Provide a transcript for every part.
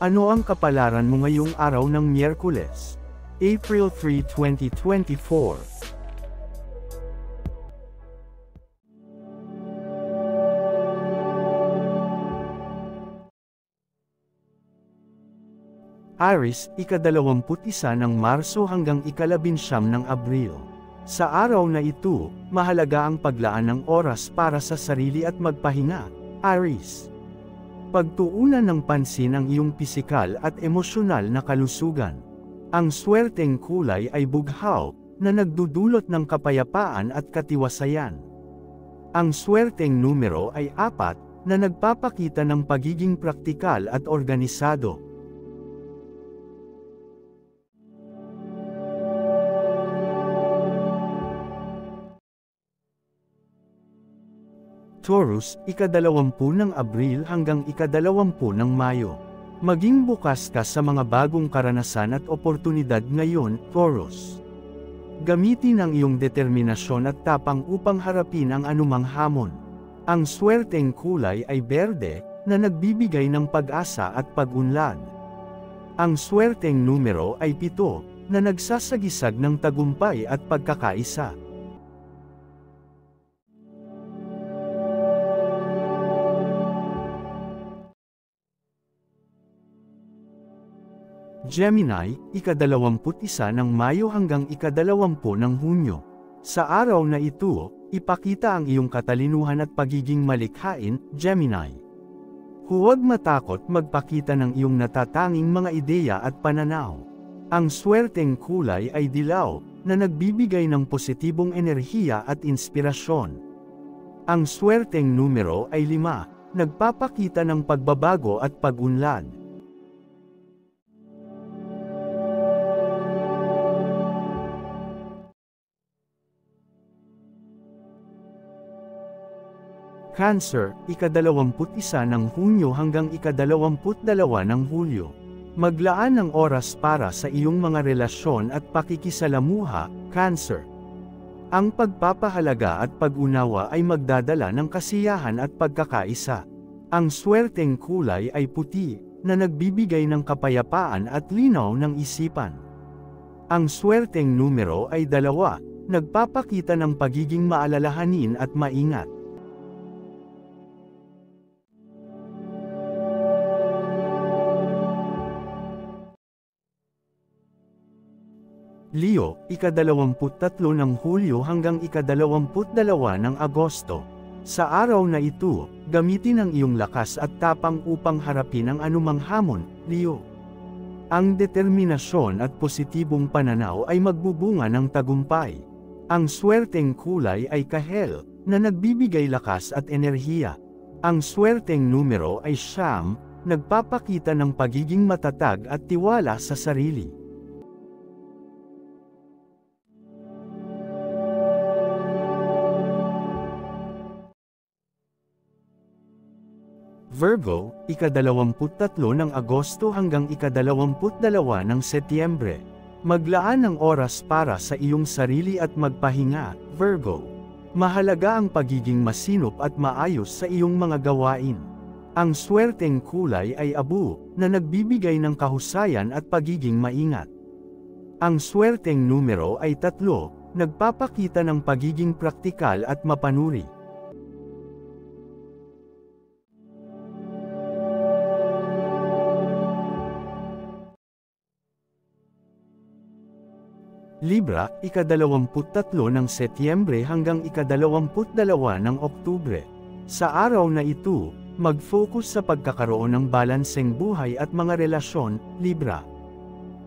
Ano ang kapalaran mo ngayong araw ng Miyerkules, April 3, 2024? Aries, ika-21 ng Marso hanggang ika-19 ng Abril. Sa araw na ito, mahalaga ang paglaan ng oras para sa sarili at magpahinga, Aries. Pagtuunan ng pansin ang iyong pisikal at emosyonal na kalusugan. Ang swerteng kulay ay bughaw, na nagdudulot ng kapayapaan at katiwasayan. Ang swerteng numero ay 4, na nagpapakita ng pagiging praktikal at organisado. Taurus, ika-20 ng Abril hanggang ika-20 ng Mayo. Maging bukas ka sa mga bagong karanasan at oportunidad ngayon, Taurus. Gamitin ang iyong determinasyon at tapang upang harapin ang anumang hamon. Ang swerteng kulay ay berde, na nagbibigay ng pag-asa at pag-unlad. Ang swerteng numero ay 7, na nagsasagisag ng tagumpay at pagkakaisa. Gemini, ika-21 ng Mayo hanggang ika-20 ng Hunyo. Sa araw na ito, ipakita ang iyong katalinuhan at pagiging malikhain, Gemini. Huwag matakot magpakita ng iyong natatanging mga ideya at pananaw. Ang swerteng kulay ay dilaw, na nagbibigay ng positibong enerhiya at inspirasyon. Ang swerteng numero ay 5, nagpapakita ng pagbabago at pag-unlad. Cancer, ika-21 ng Hunyo hanggang ika-22 ng Hulyo. Maglaan ng oras para sa iyong mga relasyon at pakikisalamuha, Cancer. Ang pagpapahalaga at pag-unawa ay magdadala ng kasiyahan at pagkakaisa. Ang swerteng kulay ay puti, na nagbibigay ng kapayapaan at linaw ng isipan. Ang swerteng numero ay 2, nagpapakita ng pagiging maalalahanin at maingat. Leo, ika-23 ng Hulyo hanggang ika-22 ng Agosto. Sa araw na ito, gamitin ang iyong lakas at tapang upang harapin ang anumang hamon, Leo. Ang determinasyon at positibong pananaw ay magbubunga ng tagumpay. Ang swerteng kulay ay kahel, na nagbibigay lakas at enerhiya. Ang swerteng numero ay 9, nagpapakita ng pagiging matatag at tiwala sa sarili. Virgo, ika-23 ng Agosto hanggang ika-22 ng Setyembre. Maglaan ng oras para sa iyong sarili at magpahinga, Virgo. Mahalaga ang pagiging masinop at maayos sa iyong mga gawain. Ang swerteng kulay ay abu, na nagbibigay ng kahusayan at pagiging maingat. Ang swerteng numero ay 3, nagpapakita ng pagiging praktikal at mapanuri. Libra, ika-23 ng Setyembre hanggang ika-22 ng Oktubre. Sa araw na ito, mag-focus sa pagkakaroon ng balanseng buhay at mga relasyon, Libra.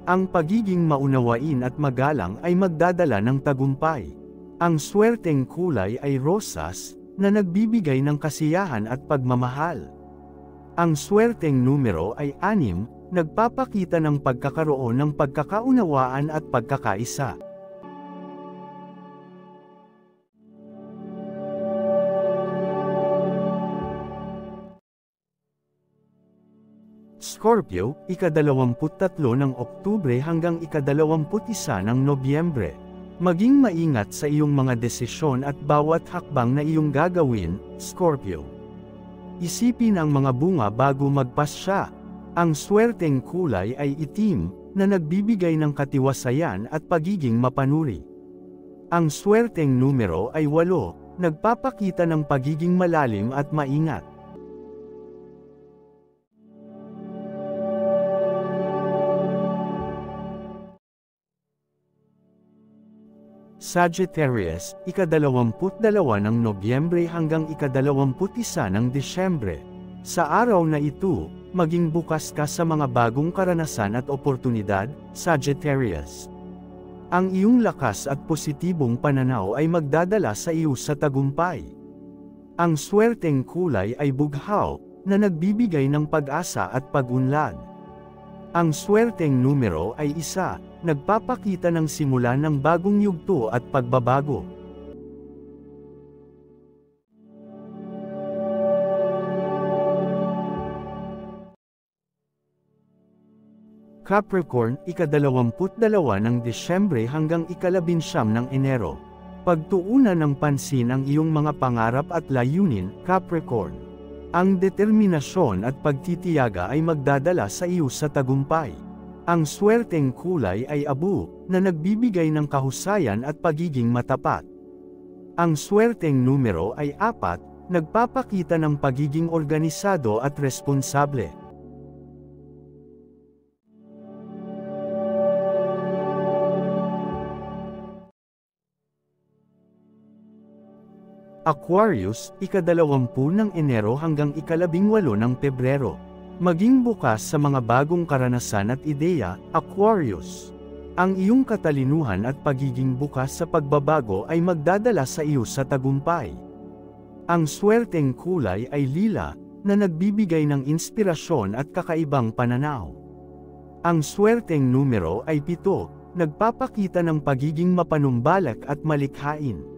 Ang pagiging maunawain at magalang ay magdadala ng tagumpay. Ang swerteng kulay ay rosas, na nagbibigay ng kasiyahan at pagmamahal. Ang swerteng numero ay 6, nagpapakita ng pagkakaroon ng pagkakaunawaan at pagkakaisa. Scorpio, ika-23 ng Oktubre hanggang ika-21 ng Nobyembre. Maging maingat sa iyong mga desisyon at bawat hakbang na iyong gagawin, Scorpio. Isipin ang mga bunga bago magpasya. Ang swerteng kulay ay itim, na nagbibigay ng katiwasayan at pagiging mapanuri. Ang swerteng numero ay 8, nagpapakita ng pagiging malalim at maingat. Sagittarius, ika-22 ng Nobyembre hanggang ika-21 ng Disyembre. Sa araw na ito, maging bukas ka sa mga bagong karanasan at oportunidad, Sagittarius. Ang iyong lakas at positibong pananaw ay magdadala sa iyo sa tagumpay. Ang swerteng kulay ay bughaw, na nagbibigay ng pag-asa at pag-unlad. Ang swerteng numero ay 1, nagpapakita ng simula ng bagong yugto at pagbabago. Capricorn, ika-22 ng Disyembre hanggang ika-19 ng Enero. Pagtuunan ng pansin ang iyong mga pangarap at layunin, Capricorn. Ang determinasyon at pagtitiyaga ay magdadala sa iyo sa tagumpay. Ang swerteng kulay ay abu, na nagbibigay ng kahusayan at pagiging matapat. Ang swerteng numero ay 4, nagpapakita ng pagiging organisado at responsable. Aquarius, ika-20 ng Enero hanggang ika-18 ng Pebrero. Maging bukas sa mga bagong karanasan at ideya, Aquarius. Ang iyong katalinuhan at pagiging bukas sa pagbabago ay magdadala sa iyo sa tagumpay. Ang swerteng kulay ay lila, na nagbibigay ng inspirasyon at kakaibang pananaw. Ang swerteng numero ay 7, nagpapakita ng pagiging mapanumbalak at malikhain.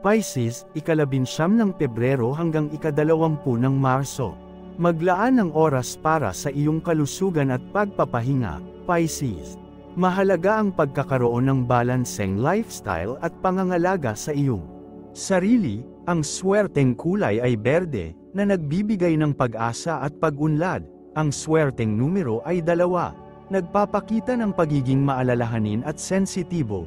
Pisces, ika-19 ng Pebrero hanggang ika-20 ng Marso. Maglaan ng oras para sa iyong kalusugan at pagpapahinga, Pisces. Mahalaga ang pagkakaroon ng balanseng lifestyle at pangangalaga sa iyong sarili. Ang swerteng kulay ay berde, na nagbibigay ng pag-asa at pag-unlad. Ang swerteng numero ay 2, nagpapakita ng pagiging maalalahanin at sensitibo.